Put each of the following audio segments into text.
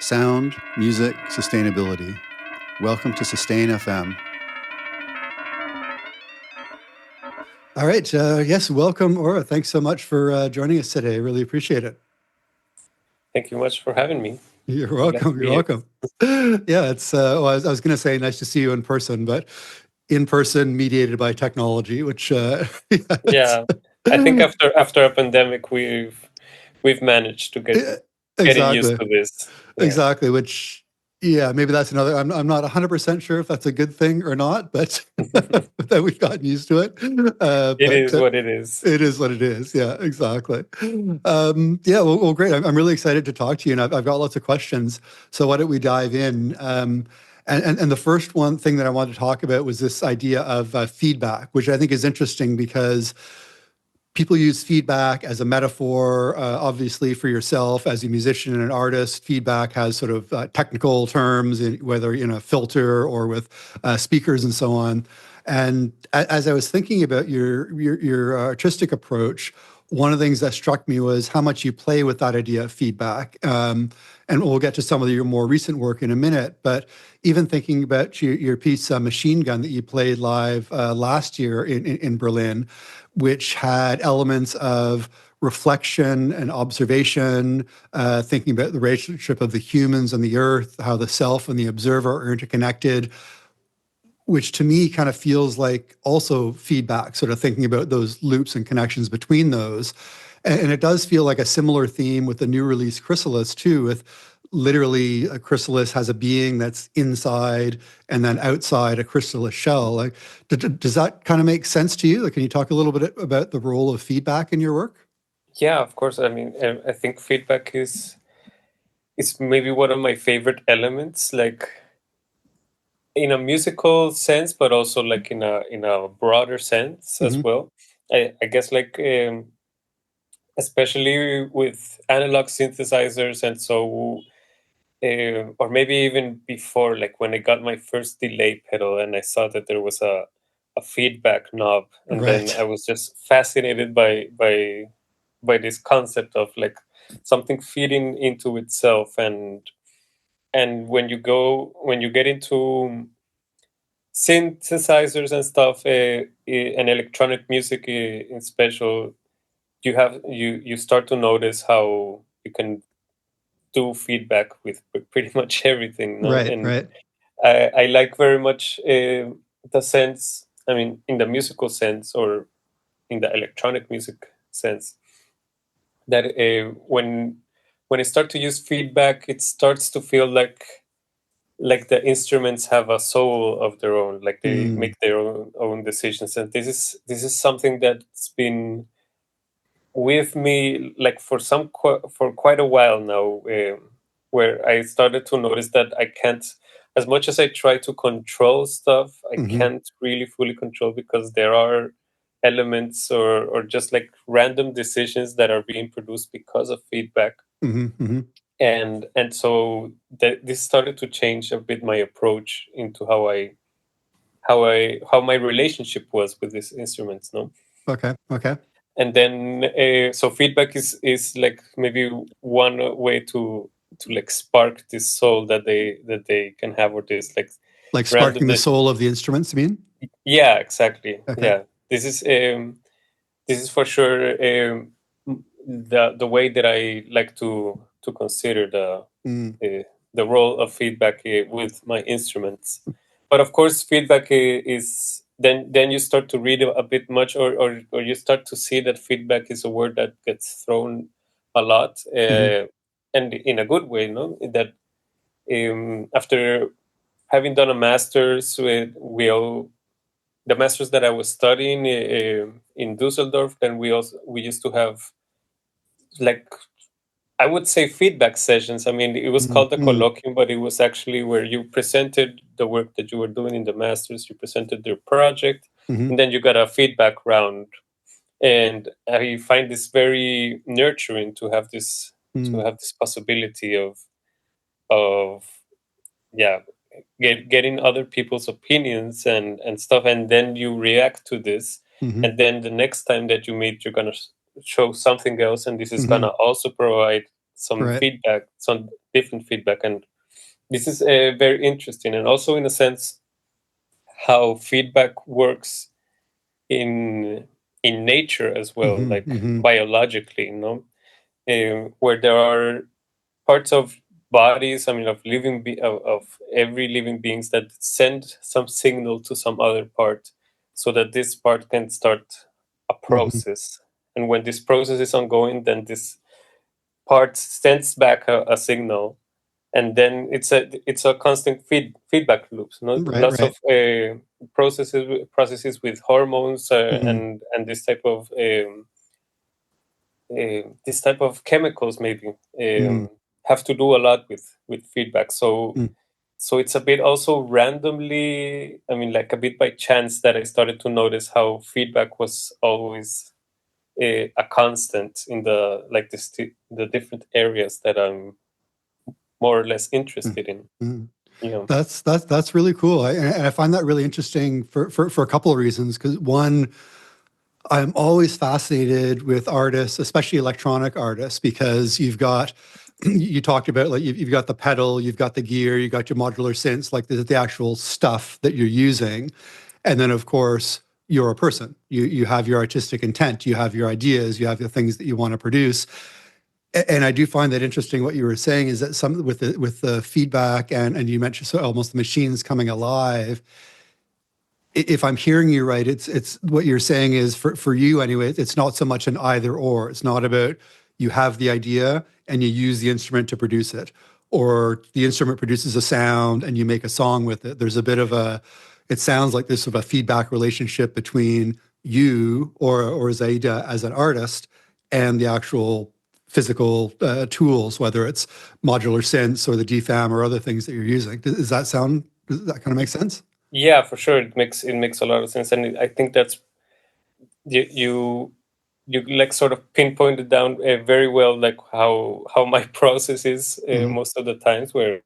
Sound, music, sustainability. Welcome to Sustain FM. All right. Yes, welcome, Aura. Thanks so much for joining us today. Really appreciate it. Thank you much for having me. You're welcome. You're welcome. Yeah, it's. I was going to say nice to see you in person, but in person mediated by technology, which. Yeah, I think after a pandemic, we've managed to getting used Exactly. to this. Yeah. Exactly. Which, yeah, maybe that's another. I'm not 100% sure if that's a good thing or not, but that we've gotten used to it. It is what it is. It is what it is. Yeah, exactly. Yeah, well, great. I'm really excited to talk to you, and I've got lots of questions. So why don't we dive in? And the first one thing that I wanted to talk about was this idea of feedback, which I think is interesting because people use feedback as a metaphor, obviously for yourself as a musician and an artist. Feedback has sort of technical terms, whether in a filter or with speakers and so on. And as I was thinking about your artistic approach, one of the things that struck me was how much you play with that idea of feedback. And we'll get to some of your more recent work in a minute. But even thinking about your piece, Machine Gun, that you played live last year in Berlin, which had elements of reflection and observation, thinking about the relationship of the humans and the earth, how the self and the observer are interconnected, which to me kind of feels like also feedback, sort of thinking about those loops and connections between those. And it does feel like a similar theme with the new release Chrysalis too, with literally a chrysalis has a being that's inside and then outside a chrysalis shell. Like, does that kind of make sense to you? Like, can you talk a little bit about the role of feedback in your work? Yeah, of course. I mean, I think feedback is maybe one of my favorite elements, like in a musical sense, but also like in a broader sense as well. I guess like especially with analog synthesizers and so or maybe even before, like when I got my first delay pedal and I saw that there was a feedback knob, and then Right. I was just fascinated by this concept of like something feeding into itself. And when you get into synthesizers and stuff, and electronic music in special, you start to notice how you can do feedback with pretty much everything, no? Right. And Right. I like very much the sense, I mean, in the musical sense or in the electronic music sense, that when I start to use feedback, it starts to feel like the instruments have a soul of their own, like they Mm. make their own decisions. And this is something that's been with me like for quite a while now, where I started to notice that I can't, as much as I try to control stuff, I Hmm. can't really fully control, because there are elements or just like random decisions that are being produced because of feedback. Hmm. Hmm. And so this started to change a bit my approach into how my relationship was with these instruments, no? Okay. Okay. And then so feedback is like maybe one way to like spark this soul that they can have, or this like Like random sparking the soul of the instruments, you mean? yeah, exactly. Okay. Yeah, this is for sure the way that I like to consider Mm. the role of feedback with my instruments. But of course, feedback is then you start to read a bit much, or you start to see that feedback is a word that gets thrown a lot, Hmm. and in a good way, no? That after having done a master's with the masters that I was studying in Dusseldorf, then we used to have like, I would say, feedback sessions. I mean, it was called the Mm. colloquium, but it was actually where you presented the work that you were doing in the masters, you presented your project, Hmm. and then you got a feedback round. And I find this very nurturing to Mm. have this possibility of yeah, getting other people's opinions and stuff, and then you react to this, Hmm. and then the next time that you meet, you're gonna show something else, and this is Hmm. gonna also provide some Right. feedback, some different feedback. And this is very interesting, and also in a sense how feedback works in nature as well, Mm-hmm, like mm-hmm, biologically, where there are parts of bodies, I mean, of of every living beings that send some signal to some other part, so that this part can start a mm-hmm. process. And when this process is ongoing, then this part sends back a signal, and then it's a constant feedback loops. Right, Lots right. of processes with hormones, Mm-hmm, and this type of chemicals maybe mm-hmm, have to do a lot with feedback. So mm-hmm. so it's a bit also randomly, I mean, like a bit by chance, that I started to notice how feedback was always a constant in the different areas that I'm more or less interested in. Mm-hmm. Yeah. That's really cool. And I find that really interesting for a couple of reasons. Because one, I'm always fascinated with artists, especially electronic artists, because you've got you talked about like you've got the pedal, you've got the gear, you've got your modular synths, like the actual stuff that you're using, and then of course you're a person. You have your artistic intent, you have your ideas, you have the things that you want to produce. And I do find that interesting. What you were saying is that some with the feedback and you mentioned so almost the machines coming alive. If I'm hearing you right, it's what you're saying is for you anyway. It's not so much an either or. It's not about you have the idea and you use the instrument to produce it, or the instrument produces a sound and you make a song with it. There's a bit of a. It sounds like there's sort of a feedback relationship between you or Xayide as an artist and the actual physical tools, whether it's modular synths or the DFAM or other things that you're using. Does that sound? Does that kind of make sense? Yeah, for sure. It makes a lot of sense, and I think that's you like sort of pinpointed down very well, like how my process is Mm-hmm. most of the times, where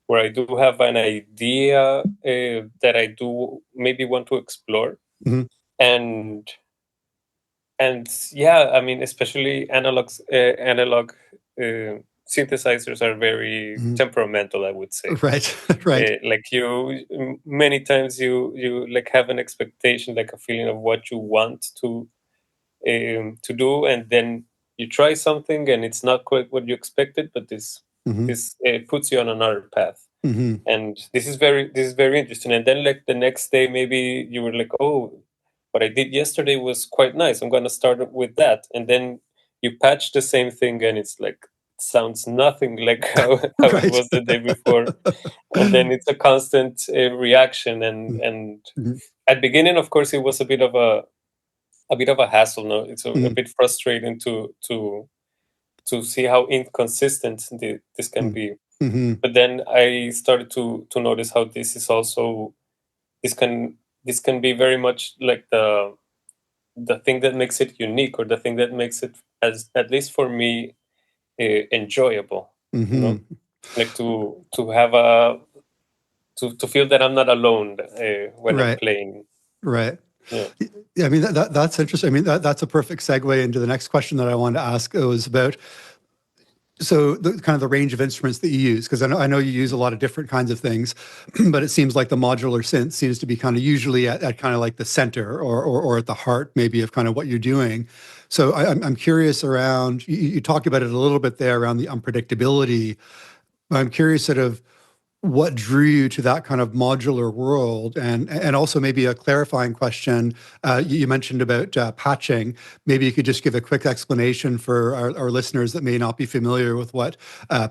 I do have an idea that I do maybe want to explore, Mm-hmm. and yeah, I mean, especially analog synthesizers are very Mm-hmm. temperamental, I would say. Right, right. Like many times you like have an expectation, like a feeling of what you want to do, and then you try something and it's not quite what you expected, but this Mm-hmm. this puts you on another path. Mm-hmm. And this is very interesting. And then like the next day maybe you were like, oh, what I did yesterday was quite nice, I'm gonna start with that. And then you patch the same thing and it's like, it sounds nothing like how it Right. was the day before. And then it's a constant reaction. And Mm-hmm. at beginning, of course, it was a bit of a hassle. No, it's a bit frustrating to see how inconsistent this can be. Mm-hmm. But then I started to notice how this is also this can this can be very much like the thing that makes it unique, or the thing that makes it, as at least for me, enjoyable. You Mm-hmm. know, like to have to feel that I'm not alone when I'm Right, playing. right. Yeah. Yeah, I mean that's interesting. I mean that's a perfect segue into the next question that I wanted to ask. It was about so the kind of the range of instruments that you use, because I know you use a lot of different kinds of things, but it seems like the modular synth seems to be kind of usually at kind of like the center or at the heart maybe of kind of what you're doing. So I'm curious around you talked about it a little bit there around the unpredictability. I'm curious sort of what drew you to that kind of modular world, and also maybe a clarifying question. You mentioned about patching. Maybe you could just give a quick explanation for our listeners that may not be familiar with what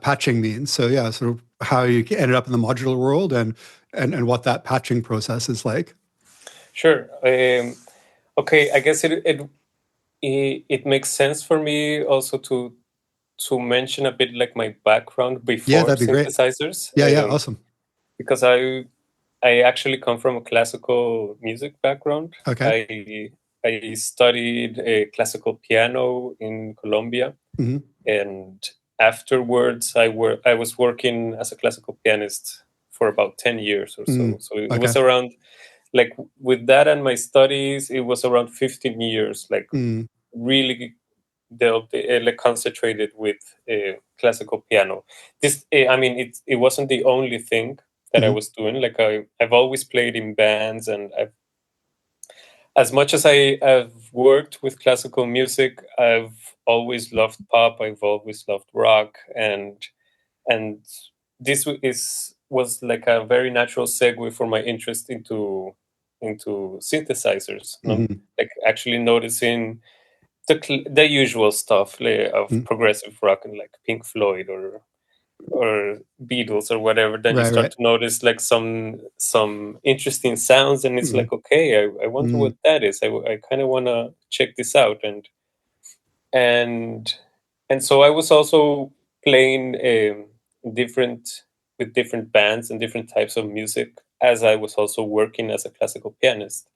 patching means. So yeah, sort of how you ended up in the modular world and what that patching process is like. Sure. Okay, I guess it makes sense for me also to mention a bit like my background Yeah, before that'd be great. synthesizers, Yeah, yeah, awesome. because I actually come from a classical music background. Okay. I studied classical piano in Colombia, Hmm. and afterwards I was working as a classical pianist for about 10 years or so. Mm. So it Okay. was around, like, with that and my studies, it was around 15 years, like Mm. really delved like concentrated with classical piano. This, I mean, it wasn't the only thing that I was doing. Like I've always played in bands, and as much as I've worked with classical music, I've always loved pop. I've always loved rock, and this was like a very natural segue for my interest into synthesizers. You know? Like actually noticing the usual stuff of progressive rock, and like Pink Floyd or Beatles or whatever. Then you start to notice like some interesting sounds, and it's like, okay, I wonder what that is. I kind of want to check this out, and so I was also playing different with different bands and different types of music as I was also working as a classical pianist.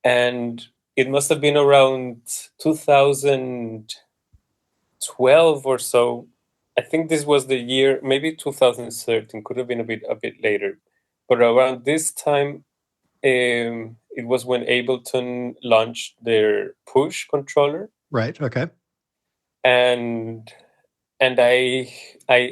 And it must have been around 2012 or so. I think this was the year, maybe 2013, could have been a bit later. But around this time, it was when Ableton launched their Push controller. Right. Okay. And I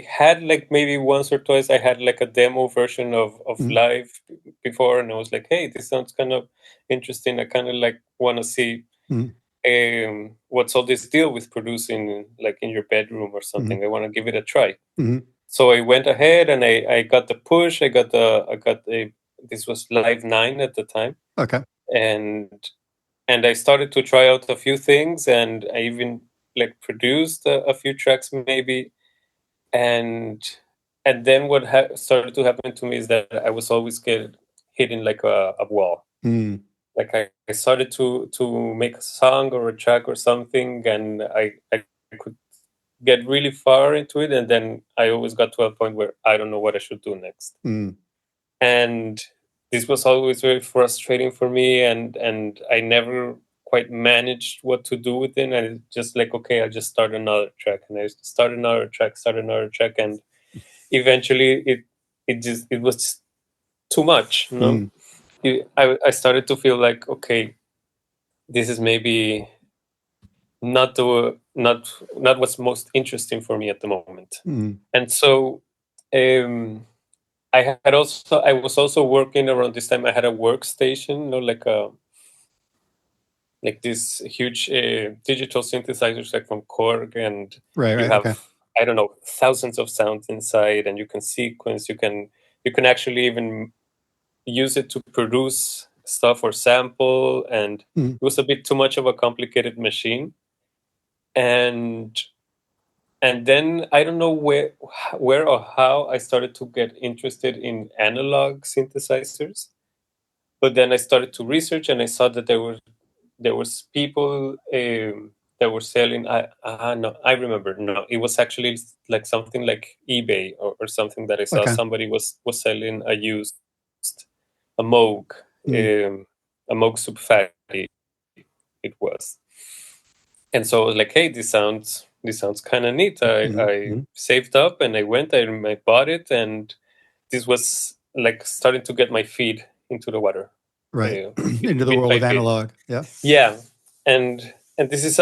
had like maybe once or twice I had like a demo version of Live before, and I was like, hey, this sounds kind of interesting. I kind of like want to see what's all this deal with producing like in your bedroom or something. I want to give it a try. So I went ahead and I got the Push. I got this was Live 9 at the time. Okay. And I started to try out a few things, and I even like produced a few tracks maybe. And then what started to happen to me is that I was always hitting like a wall. Like I started to make a song or a track or something, and I could get really far into it, and then I always got to a point where I don't know what I should do next. And this was always very frustrating for me, and I never quite managed what to do with it. And I just like, okay, I'll just start another track, and I start another track, and eventually it was too much, you know. I started to feel like, okay, this is maybe not what's most interesting for me at the moment. And so I was also working around this time. I had a workstation, you know, like this huge digital synthesizers like from Korg, and you have I don't know, thousands of sounds inside, and you can sequence. You can actually even use it to produce stuff or sample, and it was a bit too much of a complicated machine. And then I don't know where or how I started to get interested in analog synthesizers. But then I started to research, and I saw that there was people that were selling. No, I remember. No, it was actually like something like eBay or something that I saw. Somebody was selling a used a Moog, a Moog Sub Fatty. It was, and so I was like, hey, this sounds kind of neat. I saved up, and I went. I bought it, and this was like starting to get my feet into the water. Right. Into the world of analog. Yeah. Yeah. And this is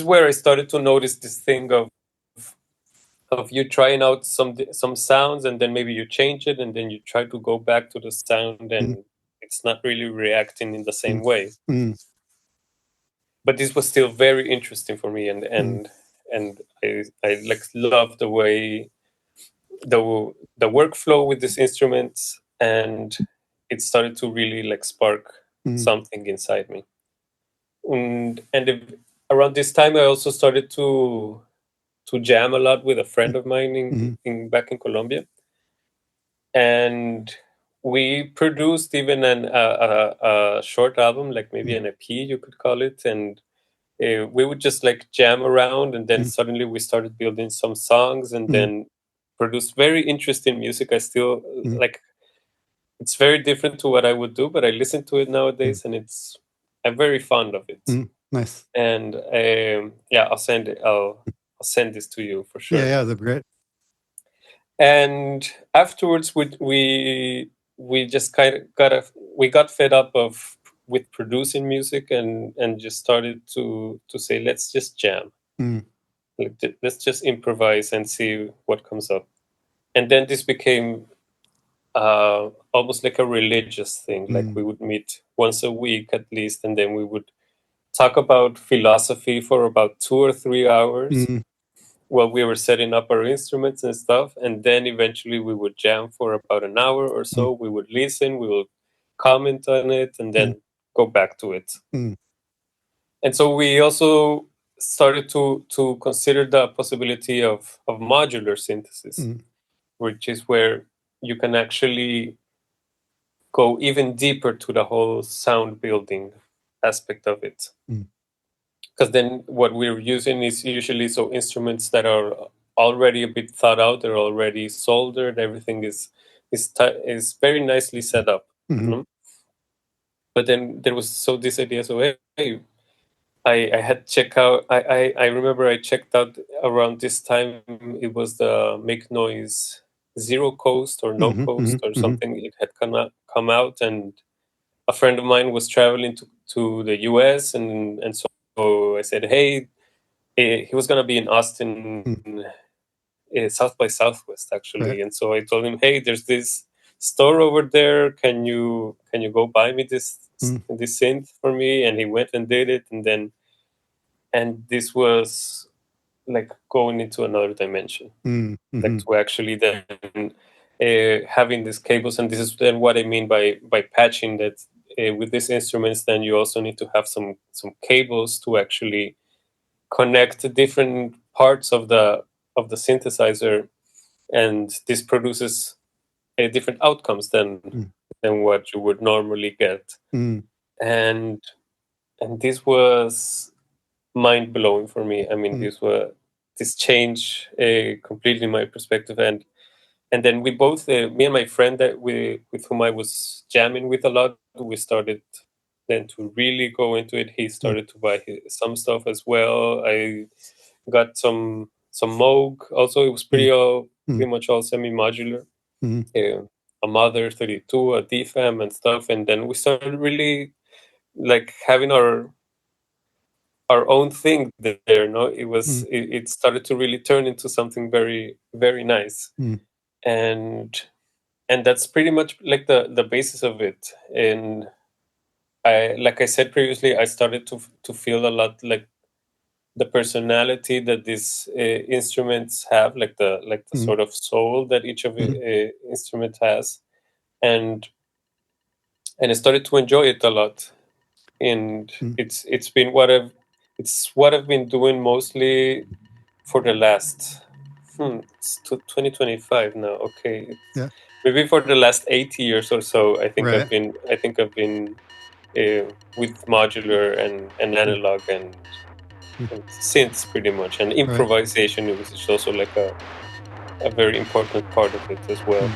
where I started to notice this thing of you trying out some sounds, and then maybe you change it, and then you try to go back to the sound, and it's not really reacting in the same way. But this was still very interesting for me, and I like love the way the workflow with these instruments, and it started to really like spark something inside me. And around this time, I also started to jam a lot with a friend of mine back in Colombia, and we produced even a short album, like maybe an EP, you could call it, and we would just like jam around, and then suddenly we started building some songs, and then produced very interesting music. I still like. It's very different to what I would do, but I listen to it nowadays, and I'm very fond of it. Nice. And yeah, I'll send it. I'll send this to you for sure. Yeah, that'd be great. And afterwards, we just kind of got fed up of with producing music, and just started to say, let's just jam. Like, let's just improvise and see what comes up. And then this became almost like a religious thing. Like, we would meet once a week at least, and then we would talk about philosophy for about 2 or 3 hours while we were setting up our instruments and stuff. And then eventually we would jam for about an hour or so. We would listen, we would comment on it, and then go back to it. And so we also started to consider the possibility of modular synthesis, which is where you can actually go even deeper to the whole sound building aspect of it. Because then what we're using is usually so instruments that are already a bit thought out, they're already soldered, everything is very nicely set up. But then there was this idea, so hey, I had check out. I remember I checked out around this time. It was the Make Noise Zero Coast or No Coast or something. It had come out, and a friend of mine was traveling to the US, and so I said, hey, he was gonna be in Austin, South by Southwest actually, and so I told him, hey, there's this store over there. Can you go buy me this synth for me? And he went and did it, and this was like going into another dimension, like to actually then having these cables. And this is then what I mean by patching, that with these instruments, then you also need to have some cables to actually connect different parts of the synthesizer, and this produces different outcomes than what you would normally get. And this was mind-blowing for me. I mean, this changed completely my perspective, and then we both, me and my friend with whom I was jamming with a lot, we started then to really go into it. He started to buy some stuff as well. I got some Moog. Also, it was pretty much all semi-modular. A Mother 32, a DFAM and stuff, and then we started really like having our own thing there. No, it was it started to really turn into something very, very nice, and that's pretty much like the basis of it. And like I said previously, I started to feel a lot like the personality that these instruments have, like the sort of soul that each of the instrument has, and I started to enjoy it a lot. And it's been what I've been doing mostly for the last it's 2025 now. Okay, maybe for the last 8 years or so. I think I've been with modular and analog and synths pretty much, and improvisation is also like a very important part of it as well.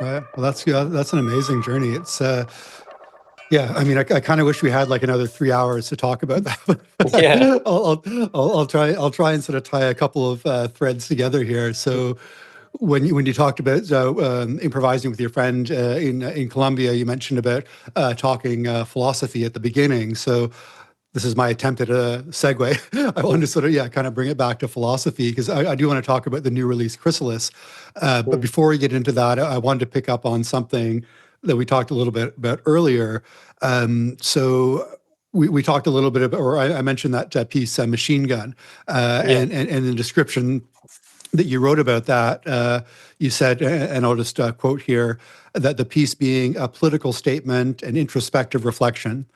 Right. Well, that's an amazing journey. It's yeah. I mean, I kind of wish we had like another 3 hours to talk about Yeah. that. I'll try and sort of tie a couple of threads together here. So when you talked about improvising with your friend in Colombia, you mentioned about talking philosophy at the beginning. So this is my attempt at a segue. I want to sort of, yeah, kind of bring it back to philosophy because I do want to talk about the new release Chrysalis. But before we get into that, I wanted to pick up on something that we talked a little bit about earlier. So we talked a little bit about, or I mentioned that piece, Machine Gun, Yeah. and the description that you wrote about that, you said, and I'll just quote here, that the piece being a political statement and introspective reflection.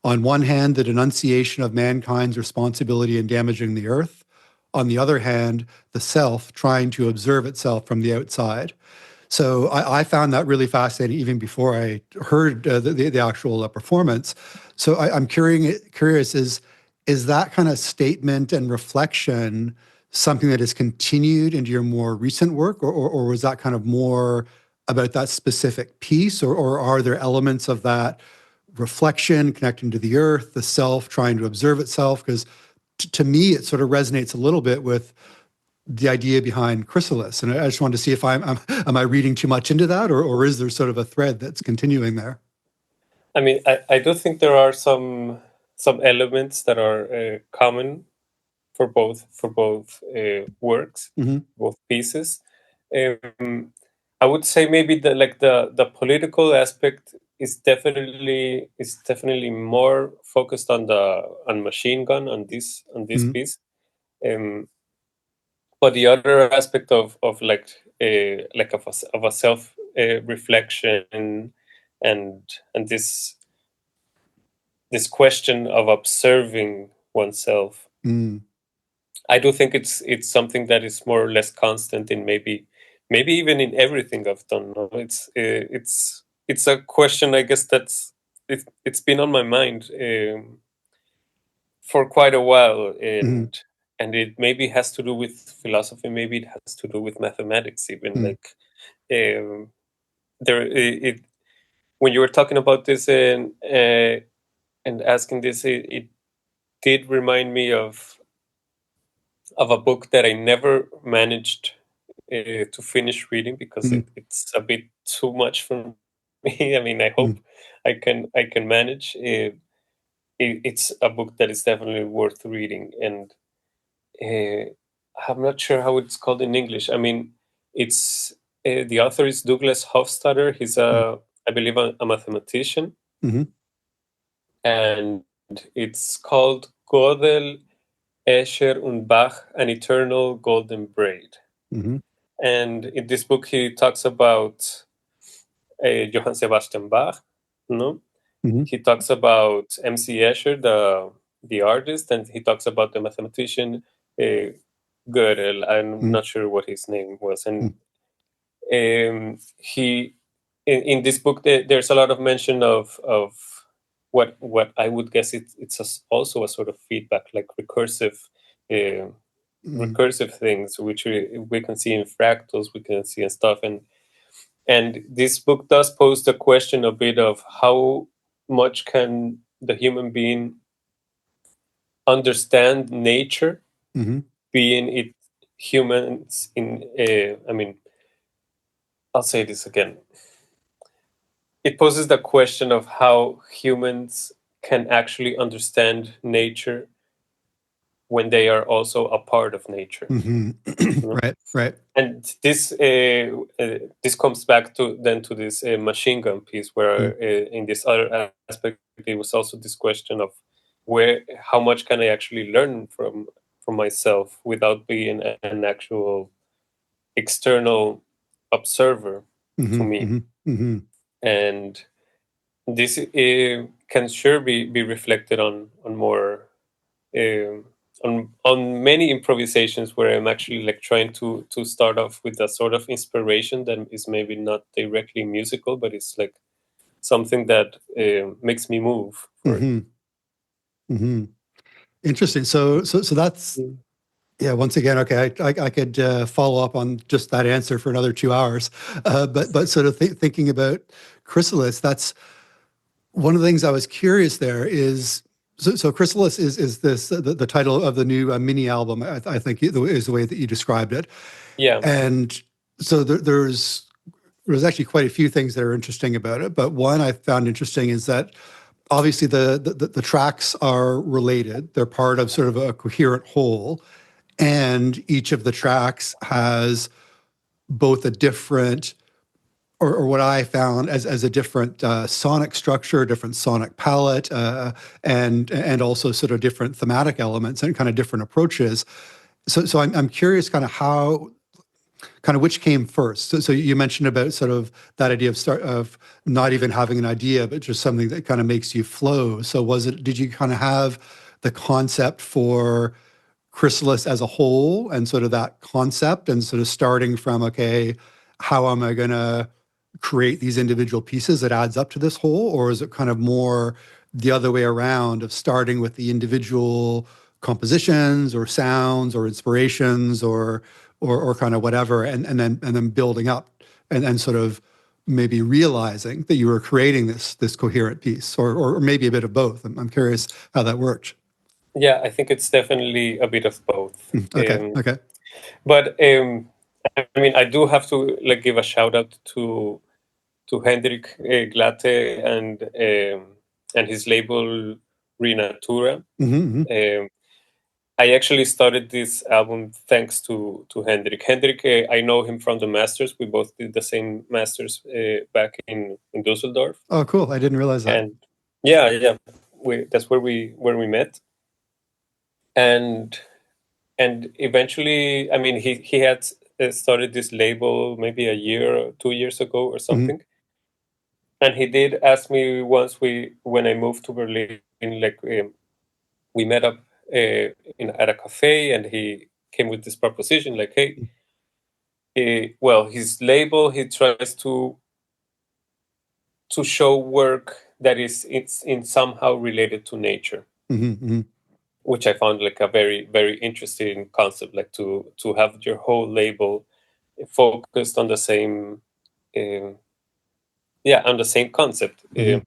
On one hand, the denunciation of mankind's responsibility in damaging the earth. On the other hand, the self trying to observe itself from the outside. So I found that really fascinating even before I heard the actual performance. So I'm curious, is that kind of statement and reflection something that has continued into your more recent work, or was that kind of more about that specific piece, or are there elements of that reflection, connecting to the earth, the self, trying to observe itself? Because to me, it sort of resonates a little bit with the idea behind Chrysalis. And I just wanted to see if am I reading too much into that, or is there sort of a thread that's continuing there? I mean, I do think there are some elements that are common for both works, Mm-hmm. both pieces. I would say maybe the political aspect is definitely more focused on Machine Gun on this Mm-hmm. piece. But the other aspect of of a self reflection and this question of observing oneself, Mm-hmm. I do think it's something that is more or less constant in maybe even in everything I've done. No? It's a question, I guess, it's been on my mind for quite a while, Mm-hmm. and it maybe has to do with philosophy, maybe it has to do with mathematics, even like um, it when you were talking about this and asking this, it did remind me of a book that I never managed to finish reading because Mm-hmm. it's a bit too much for me. I mean, I Mm-hmm. hope I can manage. It's a book that is definitely worth reading, and I'm not sure how it's called in English. I mean, it's the author is Douglas Hofstadter. He's I believe, a mathematician, Mm-hmm. and it's called Gödel, Escher und Bach, An Eternal Golden Braid. Mm-hmm. And in this book, he talks about Johann Sebastian Bach. No, Mm-hmm. he talks about M.C. Escher, the artist, and he talks about the mathematician Gödel. I'm not sure what his name was, and he in this book there's a lot of mention of what I would guess also a sort of feedback, like uh, Mm-hmm. recursive things, which we can see in fractals, we can see in stuff, and this book does pose the question a bit of how much can the human being understand nature, Mm-hmm. being it humans in I mean, I'll say this again. It poses the question of how humans can actually understand nature when they are also a part of nature. Mm-hmm. You know? Right. Right. And this comes back to this Machine Gun piece, where in this other aspect, it was also this question of how much can I actually learn from myself without being an actual external observer to Mm-hmm. me. Mm-hmm. Mm-hmm. And this can sure be reflected on more um on many improvisations where I'm actually like trying to start off with a sort of inspiration that is maybe not directly musical, but it's like something that makes me move for it. Mm-hmm. Mm-hmm. Interesting. So that's Mm. Yeah, once again, okay, I could follow up on just that answer for another 2 hours, but sort of thinking about Chrysalis, that's one of the things I was curious there is. So Chrysalis is this the title of the new mini album? I think is the way that you described it, Yeah. and so there's actually quite a few things that are interesting about it. But one I found interesting is that obviously the tracks are related; they're part of sort of a coherent whole, and each of the tracks has both a different or what I found as a different sonic structure, different sonic palette, and also sort of different thematic elements and kind of different approaches. So I'm curious kind of how kind of which came first. So you mentioned about sort of that idea of not even having an idea, but just something that kind of makes you flow. So did you kind of have the concept for Chrysalis as a whole and sort of that concept and sort of starting from, okay, how am I going to create these individual pieces that adds up to this whole? Or is it kind of more the other way around of starting with the individual compositions or sounds or inspirations or kind of whatever, and then building up and sort of maybe realizing that you were creating this coherent piece, or maybe a bit of both. I'm curious how that worked. Yeah, I think it's definitely a bit of both. Okay, okay. But I mean, I do have to like give a shout out to Hendrik Glatte and his label Renatura. Mm-hmm, Um, I actually started this album thanks to Hendrik. Hendrik, I know him from the masters. We both did the same masters back in Dusseldorf, Oh, cool. I didn't realize that. and yeah, that's where we met, and eventually, I mean, he had started this label maybe a year or 2 years ago or Mm-hmm, something, and he did ask me once when I moved to Berlin, like we met up at a cafe, and he came with this proposition, like, hey, well, his label, he tries to show work that is it's in somehow related to nature, mm-hmm, mm-hmm, which I found like a very very interesting concept, like to have your whole label focused on the same, um, yeah, on the same concept. mm-hmm,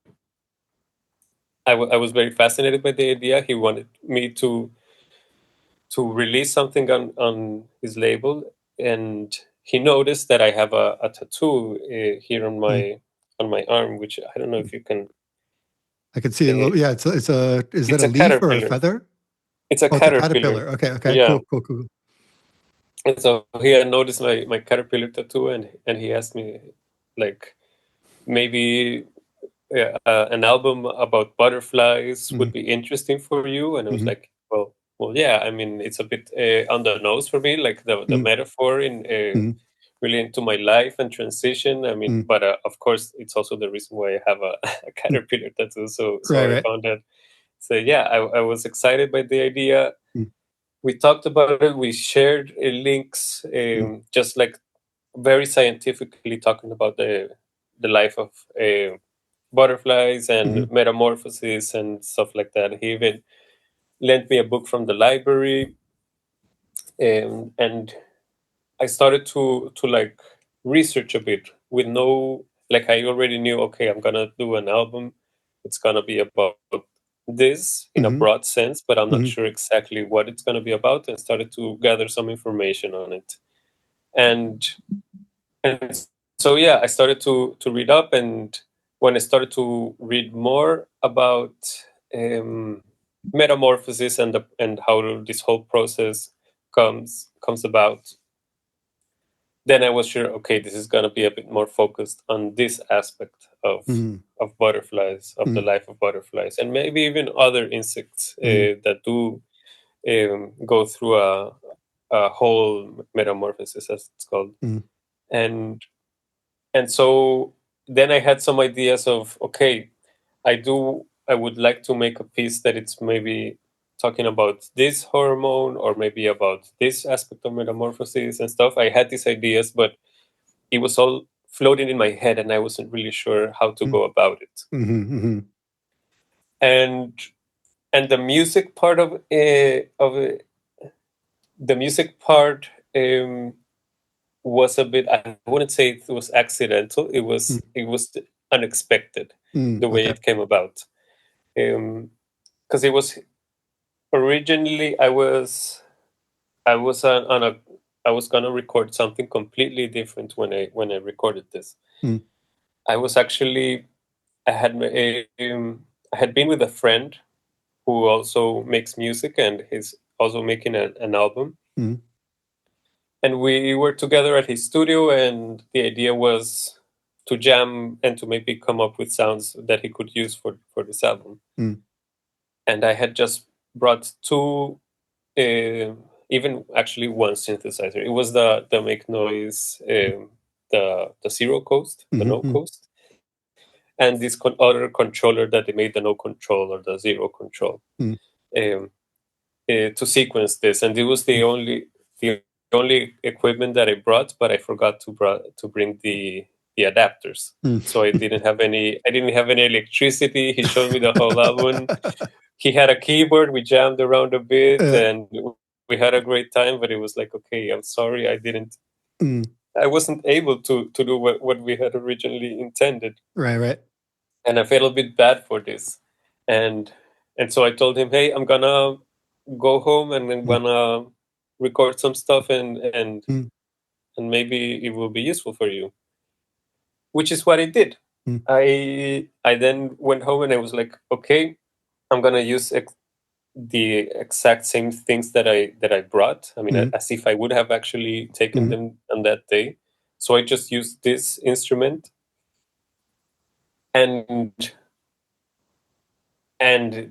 I was very fascinated by the idea. He wanted me to release something on his label, and he noticed that I have a tattoo here on my arm, which I don't know if you can. I can see a Uh, little. Yeah, is that it's a a leaf or a caterpillar. feather? It's a Oh, it's a caterpillar. caterpillar. Okay, okay, Yeah. cool, cool, cool. And so he had noticed my caterpillar tattoo, and he asked me, like, maybe an album about butterflies Mm-hmm, would be interesting for you. And I was mm-hmm, like, well, yeah. I mean, it's a bit on the nose for me, like the mm-hmm, metaphor in mm-hmm, really into my life and transition. I mean, but of course, it's also the reason why I have a mm-hmm. caterpillar tattoo. So Right, I right. found that. So yeah, I was excited by the idea. Mm-hmm, We talked about it. We shared links, just like very scientifically talking about the life of butterflies mm-hmm, and metamorphosis and stuff like that. He even lent me a book from the library, and I started to like research a bit with no, like, I already knew, okay, I'm gonna do an album. It's gonna be about this in a mm-hmm, broad sense, but I'm not mm-hmm, sure exactly what it's gonna be about, and started to gather some information on it. And and so yeah, I started to read up, and when I started to read more about um, metamorphosis and how this whole process comes about, then I was sure, okay, this is gonna be a bit more focused on this aspect mm-hmm, of butterflies, of the mm-hmm, life of butterflies, and maybe even other insects mm-hmm, that do go through a whole metamorphosis, as it's called. mm-hmm, And and so then I had some ideas of, okay, I would like to make a piece that it's maybe talking about this hormone, or maybe about this aspect of metamorphosis and stuff. I had these ideas, but it was all floating in my head, and I wasn't really sure how to go about it. mm-hmm, And the music part of it, the music part was a bit, I wouldn't say it was accidental. It was unexpected, the way Okay. it came about. Because it was originally, I was on a I was gonna record something completely different when I recorded this. Mm. I was actually I had been with a friend who also makes music, and he's also making an album. Mm. And we were together at his studio, and the idea was to jam and to maybe come up with sounds that he could use for this album. Mm. And I had just brought two, even actually one synthesizer. It was the Make Noise, the Zero Coast, the No Mm-hmm. Coast, and this other controller that they made, the No Control or the Zero Control, Mm. um, to sequence this. And it was the only equipment that I brought, but I forgot to bring the adapters. Mm. So I didn't have any electricity. He showed me the whole album. He had a keyboard. We jammed around a bit, Yeah. and we had a great time. But it was like, okay, I'm sorry, Mm. I wasn't able to do what we had originally intended, Right. and I felt a bit bad for this. And so I told him, hey, I'm gonna go home and I'm Mm. gonna record some stuff, Mm. and maybe it will be useful for you. Which is what I did. Mm. I then went home and I was like, okay, I'm gonna use the exact same things that I brought. I mean, Mm. as if I would have actually taken Mm. them on that day. So I just used this instrument, and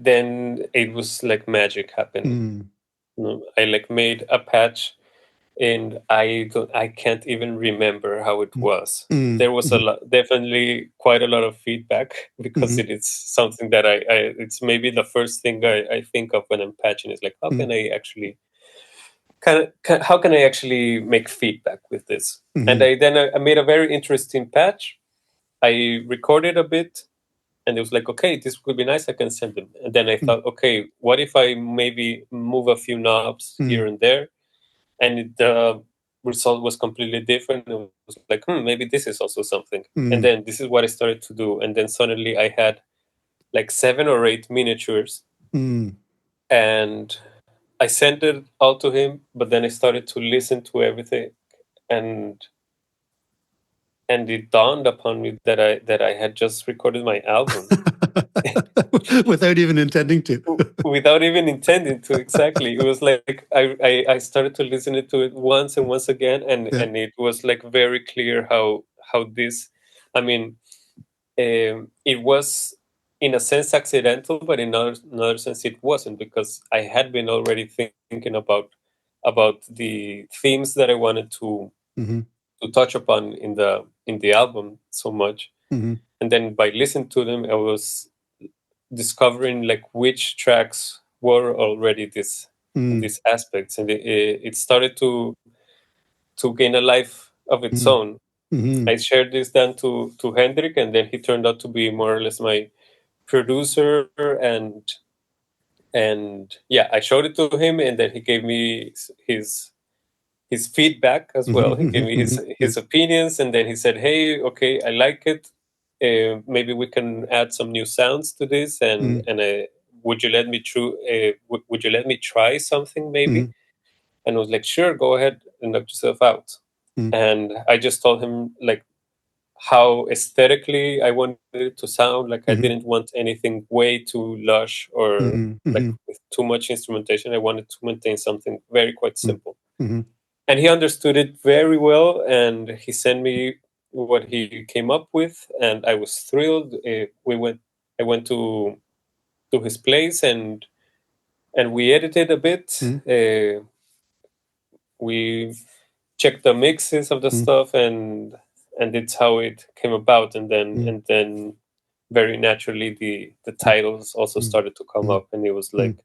then it was like magic happening. Mm. I like made a patch, and I can't even remember how it Mm. was. Mm. There was definitely quite a lot of feedback, because Mm. it is something that it's maybe the first thing I think of when I'm patching, is like, how Mm. can I actually how can I actually make feedback with this? And Mm. I made a very interesting patch. I recorded a bit, and it was like, okay, this would be nice. I can send them. And then I Mm. thought, okay, what if I maybe move a few knobs here Mm. and there? And the result was completely different. It was like, maybe this is also something. And Mm. then this is what I started to do. And then suddenly I had like 7 or 8 miniatures, Mm. and I sent it all to him. But then I started to listen to everything, and it dawned upon me that I had just recorded my album. Without even intending to. Without even intending to. Exactly, it was like I started to listen to it once and once again, and Yeah. it was like very clear how this, I mean, it was in a sense accidental, but in another sense it wasn't, because I had been already thinking about the themes that I wanted Mm-hmm. to touch upon in the album so much. Mm-hmm. And then by listening to them, I was discovering like which tracks were already Mm. these aspects, and it started to gain a life of its Mm. own. Mm-hmm. I shared this then to Hendrik, and then he turned out to be more or less my producer, and yeah, I showed it to him, and then he gave me his feedback as well. He gave me Mm-hmm. Yeah. his opinions, and then he said, "Hey, okay, I like it. Maybe we can add some new sounds to this, and Mm. would you let me would you let me try something maybe?" Mm. And I was like, "Sure, go ahead and knock yourself out." Mm. And I just told him like how aesthetically I wanted it to sound. Like I Mm-hmm. didn't want anything way too lush or Mm-hmm. like Mm-hmm. with too much instrumentation. I wanted to maintain something very quite simple. Mm-hmm. And he understood it very well, and he sent me what he came up with, and I was thrilled. I went to his place, and we edited a bit. Mm-hmm. We checked the mixes of the Mm-hmm. stuff, and it's how it came about. And Mm-hmm. then very naturally the titles also started to come up, and it was Mm-hmm. like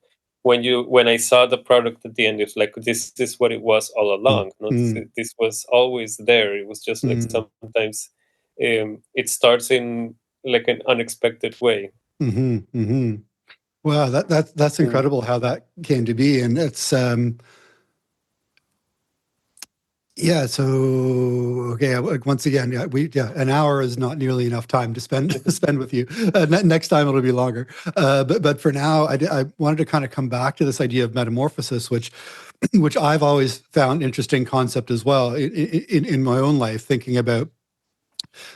when I saw the product at the end, it was like, this is what it was all along. No, Mm-hmm. this was always there. It was just like sometimes it starts in like an unexpected way. Mm-hmm. Mm-hmm. Wow, that's Mm. incredible how that came to be, and it's Yeah. So, okay. Once again, an hour is not nearly enough time to spend spend with you. Next time it'll be longer. But for now, I wanted to kind of come back to this idea of metamorphosis, which I've always found interesting concept as well in my own life, thinking about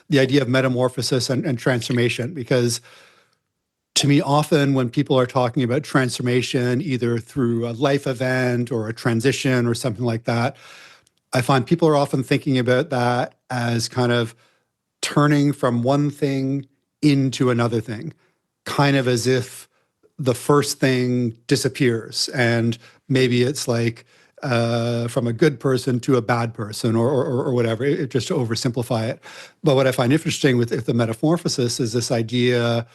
the idea of metamorphosis and transformation, because to me, often when people are talking about transformation, either through a life event or a transition or something like that, I find people are often thinking about that as kind of turning from one thing into another thing, kind of as if the first thing disappears. And maybe it's like from a good person to a bad person or whatever, just to oversimplify it. But what I find interesting with the metamorphosis is this idea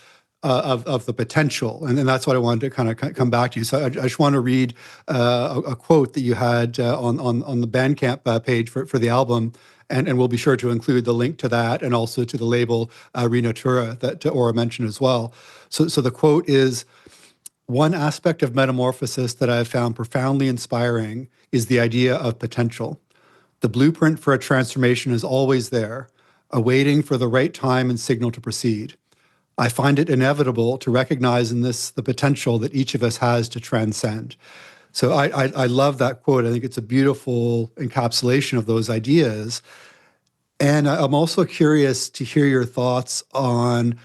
of the potential. And that's what I wanted to kind of come back to you. So I just want to read a quote that you had on the Bandcamp page for the album. And we'll be sure to include the link to that and also to the label Renatura that Aura mentioned as well. So the quote is, "One aspect of metamorphosis that I've found profoundly inspiring is the idea of potential. The blueprint for a transformation is always there, awaiting for the right time and signal to proceed. I find it inevitable to recognize in this the potential that each of us has to transcend." So I love that quote. I think it's a beautiful encapsulation of those ideas. And I'm also curious to hear your thoughts on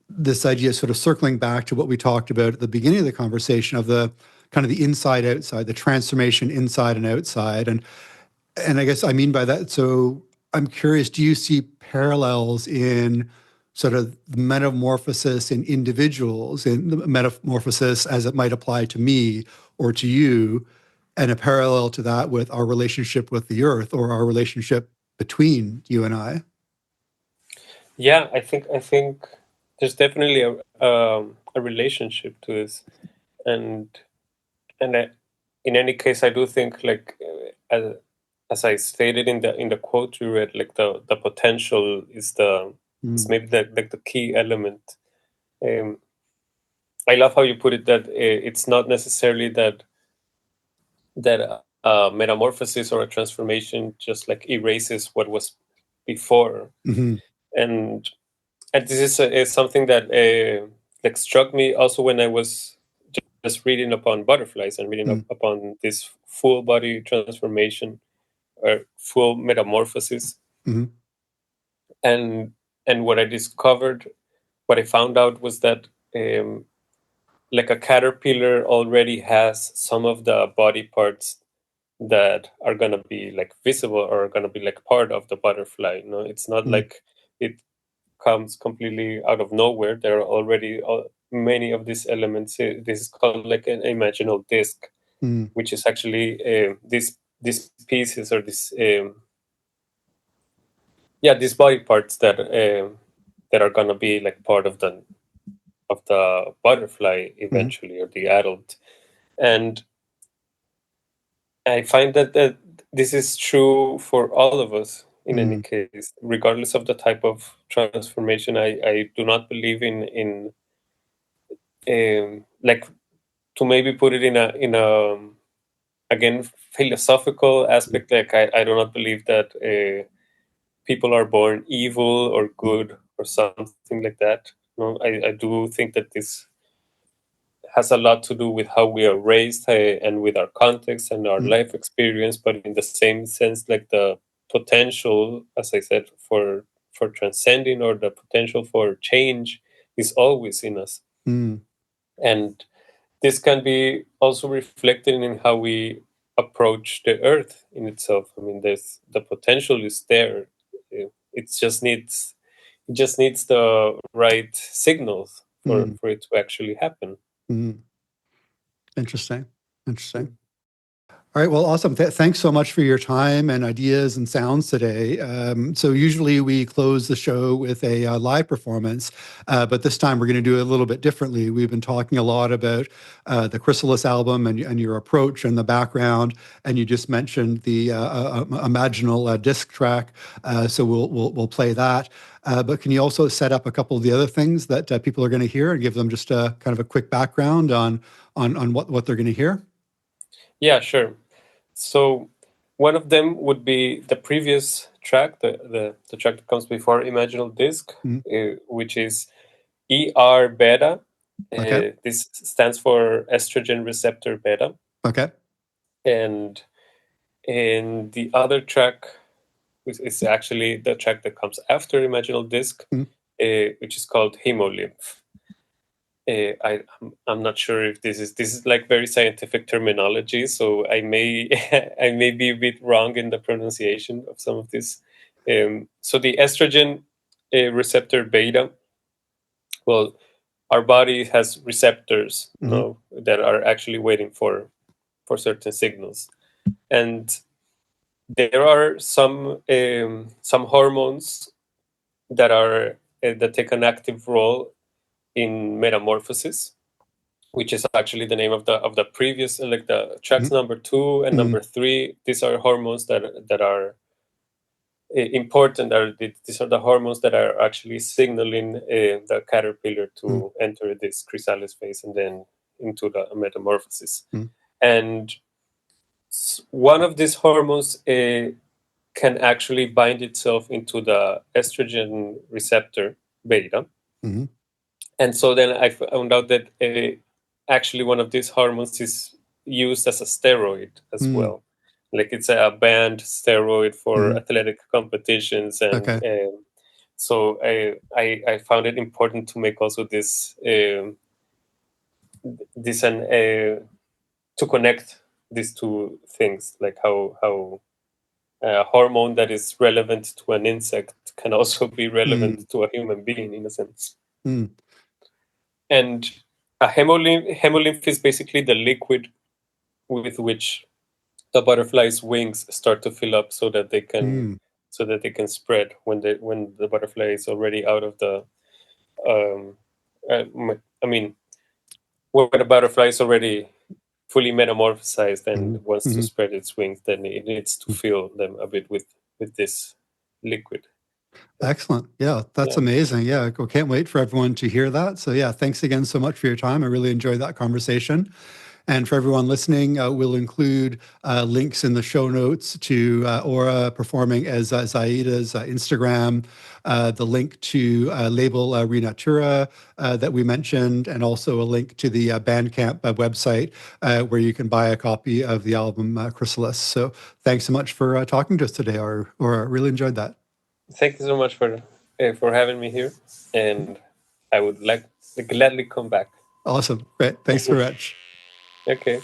this idea, sort of circling back to what we talked about at the beginning of the conversation of the kind of the inside outside, the transformation inside and outside. And I guess I mean by that, so I'm curious, do you see parallels in sort of the metamorphosis in individuals, in the metamorphosis as it might apply to me or to you, and a parallel to that with our relationship with the earth or our relationship between you and I? Yeah, I think there's definitely a relationship to this, and and in any case, I do think like as I stated in the quote you read, like the potential is Mm, maybe like the key element. Um, I love how you put it that it's not necessarily that metamorphosis or a transformation just like erases what was before, mhm, and this is something that like struck me also when I was just reading upon butterflies and reading mm, upon this full body transformation or full metamorphosis, mhm, and what I discovered, what I found out was that um, like a caterpillar already has some of the body parts that are gonna be like visible or are gonna be like part of the butterfly. You know, it's not mm, like it comes completely out of nowhere. There are already many of these elements. This is called like an imaginal disc, mm, which is actually these pieces or this yeah, these body parts that are gonna be like part of the butterfly mhm, eventually or the adult. And I find that this is true for all of us in any mm, case, regardless of the type of transformation. I do not believe in like to maybe put it in a again philosophical aspect. Like I do not believe that people are born evil or good or something like that. No, I do think that this has a lot to do with how we are raised and with our context and our mm, life experience, but in the same sense, like the potential, as I said, for transcending or the potential for change is always in us. mm, And this can be also reflected in how we approach the earth in itself. I mean, there's the potential is there. It just needs the right signals mm, for it to actually happen. mm. Interesting. Interesting. All right. Well, awesome. Thanks so much for your time and ideas and sounds today. So usually we close the show with a live performance, but this time we're going to do it a little bit differently. We've been talking a lot about the Chrysalis album and your approach and the background, and you just mentioned the Imaginal disc track. So we'll play that. But can you also set up a couple of the other things that people are going to hear and give them just a kind of a quick background on what they're going to hear? Yeah, sure. So one of them would be the previous track, the track that comes before Imaginal Disc, which is ER beta. Okay. This stands for estrogen receptor beta. Okay. And the other track is actually the track that comes after Imaginal Disc, which is called Hemolymph. I'm not sure if this is like very scientific terminology, so I may I may be a bit wrong in the pronunciation of some of this. So the estrogen receptor beta, well, our body has receptors, that are actually waiting for certain signals, and there are some hormones that are that take an active role in metamorphosis, which is actually the name of the previous, like the tracks number 2 and number 3. These are hormones that are important. These are the hormones that are actually signaling the caterpillar to enter this chrysalis phase and then into the metamorphosis. And one of these hormones can actually bind itself into the estrogen receptor beta. And so then I found out that actually one of these hormones is used as a steroid as well. Like it's a banned steroid for athletic competitions. And Okay. So I found it important to make also this to connect these two things, like how a hormone that is relevant to an insect can also be relevant to a human being in a sense. And a hemolymph is basically the liquid with which the butterfly's wings start to fill up so that they can spread when the butterfly is already out of the I mean, when a butterfly is already fully metamorphosized and wants to spread its wings, then it needs to fill them a bit with this liquid. Excellent. Yeah, that's amazing. Yeah, I can't wait for everyone to hear that. So yeah, thanks again so much for your time. I really enjoyed that conversation. And for everyone listening, we'll include links in the show notes to Aura performing as Xayide's Instagram, the link to label Renatura that we mentioned, and also a link to the Bandcamp website where you can buy a copy of the album Chrysalis. So thanks so much for talking to us today, Aura. Really enjoyed that. Thank you so much for having me here, and I would like to gladly come back. Awesome. Great. Thanks very much. Okay.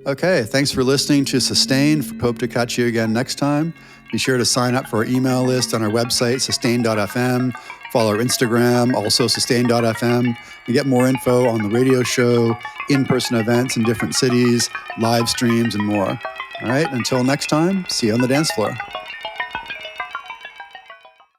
Okay, thanks for listening to Sustain. Hope to catch you again next time. Be sure to sign up for our email list on our website, sustain.fm. Follow our Instagram, also sustain.fm, and get more info on the radio show, in-person events in different cities, live streams, and more. All right, until next time, see you on the dance floor.